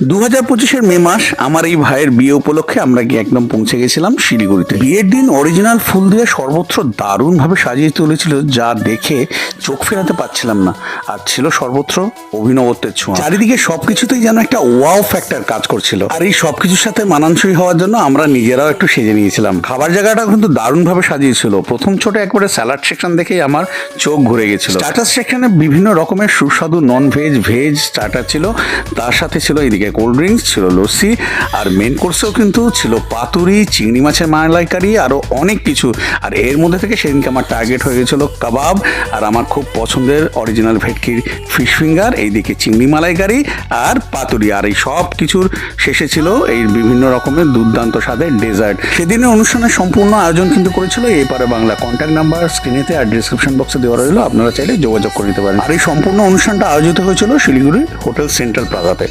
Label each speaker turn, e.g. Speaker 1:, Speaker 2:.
Speaker 1: 2025-এর মে মাস আমার এই ভাইয়ের বিয়ে উপলক্ষে আমরা গিয়ে একদম পৌঁছে গেছিলাম শিলিগুড়িতে। বিয়ের দিন অরিজিনাল ফুল দিয়ে সর্বত্র দারুণভাবে সাজিয়ে তুলেছিল, যা দেখে চোখ ফেরাতে পারছিলাম না। আর ছিল সর্বত্র অভিনবত্বের ছোঁয়া। চারিদিকে সবকিছুতেই যেন একটা ওয়াও ফ্যাক্টর কাজ করছিল। আর এই সবকিছুর সাথে মানানসই হওয়ার জন্য আমরা নিজেরাও একটু সেজে নিয়েছিলাম। খাবার জায়গাটা কিন্তু দারুণভাবে সাজিয়েছিল। প্রথম ছোট একবারে স্যালাড সেকশন দেখেই আমার চোখ ঘুরে গেছিল। স্টার্টার সেকশনে বিভিন্ন রকমের সুস্বাদু নন ভেজ, ভেজ স্টার্টার ছিল। তার সাথে ছিল এদিকে কোল্ড ড্রিঙ্কস, ছিল লস্যি, আর মেন কোর্সেও কিন্তু ছিল পাতুরি, চিংড়ি মাছের মালাইকারি, আরও অনেক কিছু। আর এর মধ্যে থেকে সেদিনকে আমার টার্গেট হয়ে গেছিলো কাবাব, আর আমার খুব পছন্দের অরিজিনাল ভেটকির ফিশ ফিঙ্গার, এইদিকে চিংড়ি মালাইকারি আর পাতুরি। আর এই সব কিছুর শেষে ছিল এই বিভিন্ন রকমের দুর্দান্ত স্বাদের ডেজার্ট। সেদিনের অনুষ্ঠানের সম্পূর্ণ আয়োজন কিন্তু করেছিল এপারে বাংলা। কন্ট্যাক্ট নাম্বার স্ক্রিনেতে আর ডিসক্রিপশন বক্সে দেওয়া রইল, আপনারা চাইলে যোগাযোগ করে নিতে পারেন। আর এই সম্পূর্ণ অনুষ্ঠানটা আয়োজিত হয়েছিল শিলিগুড়ির হোটেল সেন্ট্রাল প্লাজাতে।